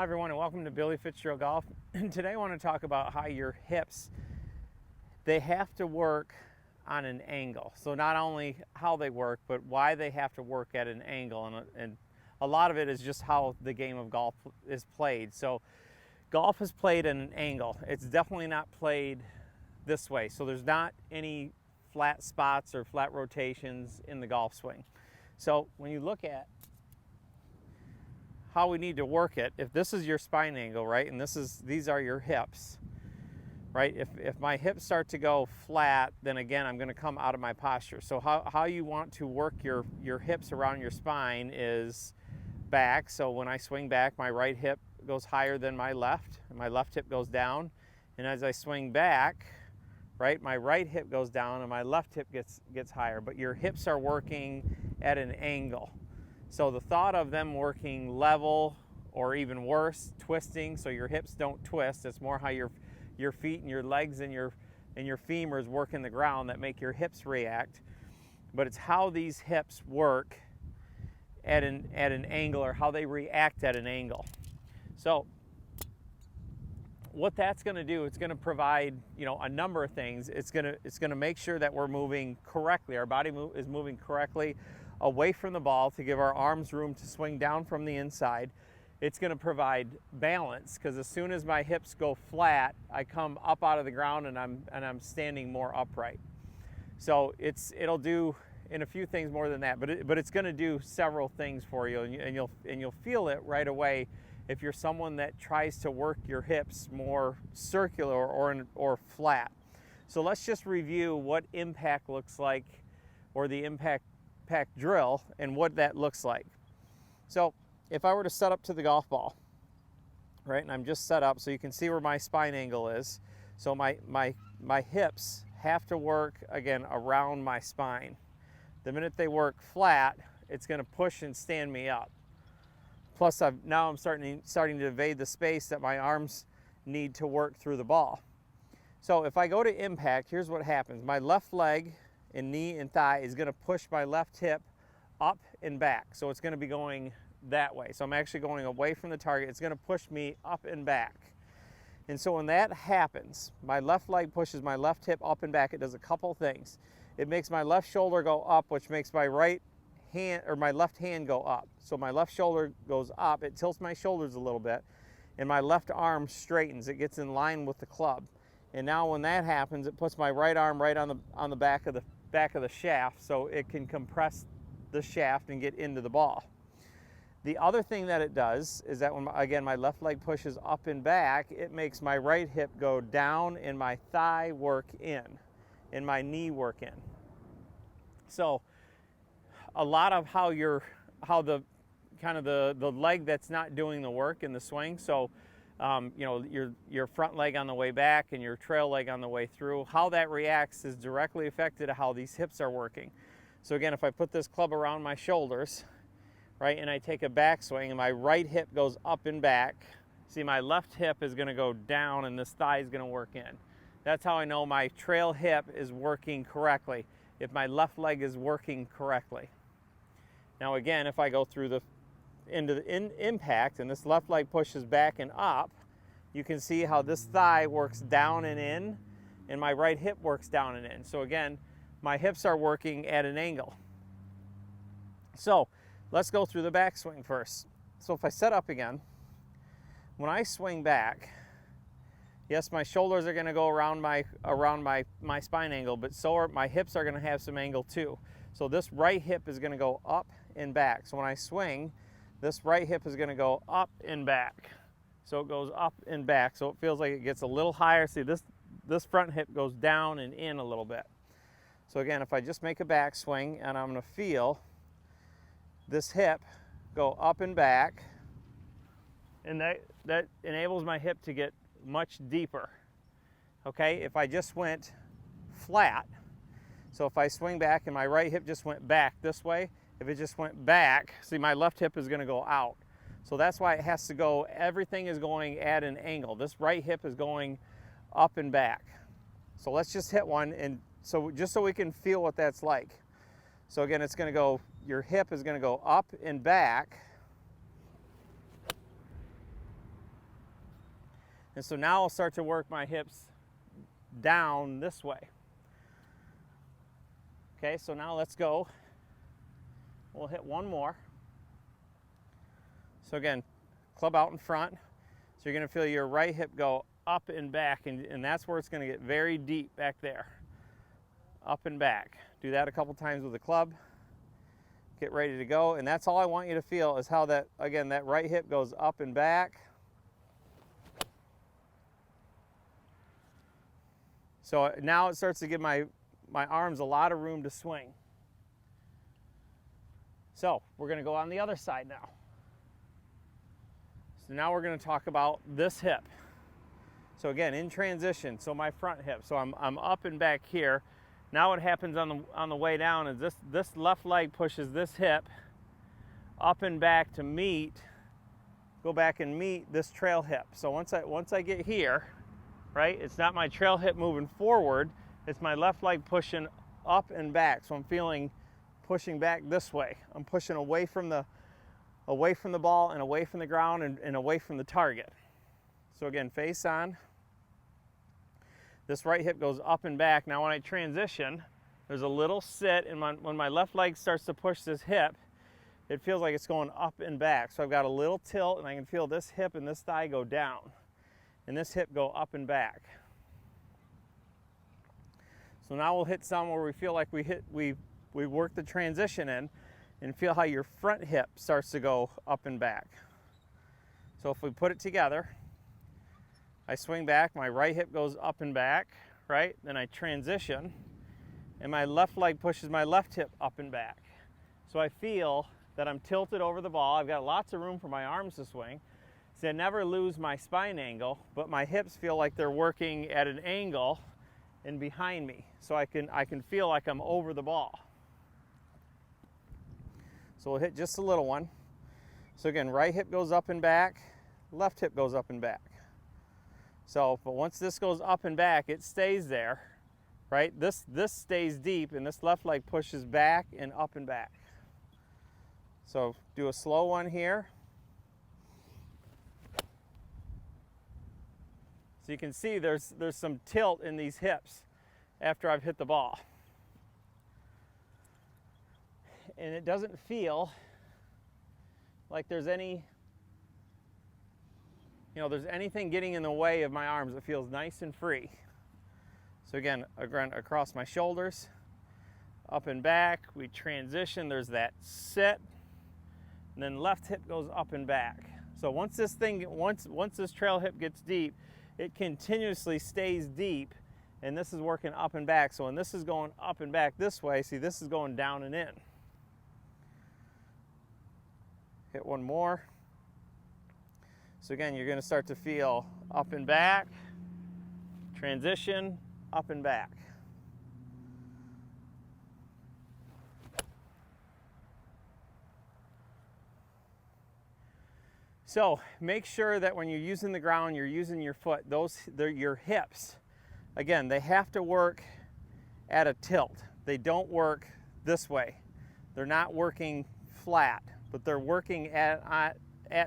Hi everyone, and welcome to Billy Fitzgerald Golf. Today I want to talk about how your hips, they have to work on an angle. So not only how they work, but why they have to work at an angle. And a lot of it is just how the game of golf is played. So golf is played at an angle. It's definitely not played this way. So there's not any flat spots or flat rotations in the golf swing. So when you look at how we need to work it, if this is your spine angle, right, and these are your hips, right, if my hips start to go flat, then again I'm going to come out of my posture. So how you want to work your hips around your spine is back. So when I swing back, my right hip goes higher than my left, and my left hip goes down. And as I swing back, right, my right hip goes down and my left hip gets higher. But your hips are working at an angle. So the thought of them working level, or even worse, twisting, so your hips don't twist. It's more how your feet and your legs and your femurs work in the ground that make your hips react. But it's how these hips work at an angle, or how they react at an angle. So what that's going to do, it's going to provide, a number of things. It's going to make sure that we're moving correctly. Our body is moving correctly away from the ball to give our arms room to swing down from the inside. It's going to provide balance, because as soon as my hips go flat, I come up out of the ground and I'm standing more upright. So it'll do in a few things more than that, but it's going to do several things for you, and you'll feel it right away if you're someone that tries to work your hips more circular or flat. So let's just review what impact looks like, or the impact drill, and what that looks like. So if I were to set up to the golf ball, right, and I'm just set up so you can see where my spine angle is. So my hips have to work again around my spine. The minute they work flat, it's going to push and stand me up. Plus now I'm starting to evade the space that my arms need to work through the ball. So if I go to impact, here's what happens. My left leg and knee and thigh is going to push my left hip up and back. So it's going to be going that way. So I'm actually going away from the target. It's going to push me up and back. And so when that happens, my left leg pushes my left hip up and back. It does a couple things. It makes my left shoulder go up, which makes my right hand, or my left hand, go up. So my left shoulder goes up. It tilts my shoulders a little bit, and my left arm straightens. It gets in line with the club. And now when that happens, it puts my right arm right on the back of the shaft, so it can compress the shaft and get into the ball. The other thing that it does is that when, again, my left leg pushes up and back, it makes my right hip go down and my thigh work in and my knee work in. So a lot of how the leg that's not doing the work in the swing, so your front leg on the way back and your trail leg on the way through, how that reacts is directly affected to how these hips are working. So again, if I put this club around my shoulders, right, and I take a backswing and my right hip goes up and back, see, my left hip is going to go down and this thigh is going to work in. That's how I know my trail hip is working correctly, if my left leg is working correctly. Now again, if I go through into the impact and this left leg pushes back and up, you can see how this thigh works down and in, and my right hip works down and in. So again, my hips are working at an angle. So let's go through the backswing first. So if I set up again, when I swing back, yes, my shoulders are going to go around my spine angle, but so are my hips are going to have some angle too. So this right hip is going to go up and back. So when I swing, this right hip is going to go up and back. So it goes up and back. So it feels like it gets a little higher. See, this front hip goes down and in a little bit. So again, if I just make a backswing and I'm going to feel this hip go up and back, and that enables my hip to get much deeper. Okay, if I just went flat, so if I swing back and my right hip just went back this way, if it just went back, see, my left hip is going to go out. So that's why it has to go, everything is going at an angle. This right hip is going up and back. So let's just hit one, and so just so we can feel what that's like. So again, it's going to go, your hip is going to go up and back. And so now I'll start to work my hips down this way. Okay, so now let's go. We'll hit one more. So again, club out in front. So you're gonna feel your right hip go up and back, and that's where it's gonna get very deep back there. Up and back. Do that a couple times with the club. Get ready to go, and that's all I want you to feel is how that, again, that right hip goes up and back. So now it starts to give my arms a lot of room to swing. So we're gonna go on the other side now. So now we're gonna talk about this hip. So again, in transition, so my front hip. So I'm up and back here. Now what happens on the way down is this left leg pushes this hip up and back to meet, go back and meet this trail hip. So once I get here, right, it's not my trail hip moving forward, it's my left leg pushing up and back. So I'm feeling pushing back this way. I'm pushing away from the ball and away from the ground and away from the target. So again, face on. This right hip goes up and back. Now when I transition, there's a little sit, and when my left leg starts to push this hip, it feels like it's going up and back. So I've got a little tilt, and I can feel this hip and this thigh go down, and this hip go up and back. So now we'll hit some where we feel like we work the transition in, and feel how your front hip starts to go up and back. So if we put it together, I swing back, my right hip goes up and back, right? Then I transition, and my left leg pushes my left hip up and back. So I feel that I'm tilted over the ball. I've got lots of room for my arms to swing. So I never lose my spine angle, but my hips feel like they're working at an angle and behind me. So I can feel like I'm over the ball. So we'll hit just a little one. So again, right hip goes up and back, left hip goes up and back. So, but once this goes up and back, it stays there, right? This stays deep, and this left leg pushes back and up and back. So do a slow one here. So you can see there's some tilt in these hips after I've hit the ball. And it doesn't feel like there's anything getting in the way of my arms. It feels nice and free. So again, across my shoulders, up and back, we transition, there's that sit, and then left hip goes up and back. So once this trail hip gets deep, it continuously stays deep, and this is working up and back. So when this is going up and back this way, see, this is going down and in. Hit one more. So again, you're going to start to feel up and back, transition, up and back. So make sure that when you're using the ground, you're using your foot. They're your hips. Again, they have to work at a tilt. They don't work this way. They're not working flat, but they're working at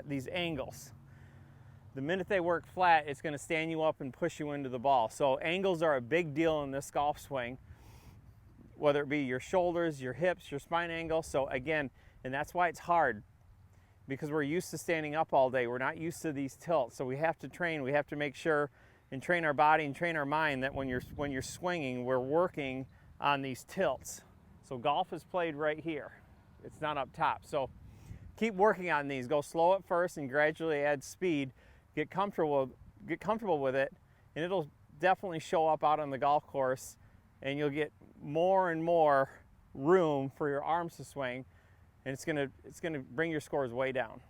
these angles. The minute they work flat, it's going to stand you up and push you into the ball. So angles are a big deal in this golf swing, whether it be your shoulders, your hips, your spine angle. So again, and that's why it's hard, because we're used to standing up all day. We're not used to these tilts. So we have to train. We have to make sure and train our body and train our mind that when you're swinging, we're working on these tilts. So golf is played right here. It's not up top. So keep working on these. Go slow at first and gradually add speed. Get comfortable with it, and it'll definitely show up out on the golf course, and you'll get more and more room for your arms to swing, and it's gonna bring your scores way down.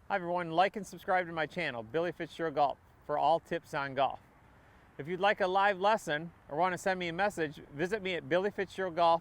Hi everyone, like and subscribe to my channel, Billy Fitzgerald Golf, for all tips on golf. If you'd like a live lesson or want to send me a message, visit me at billyfitzgeraldgolf.com.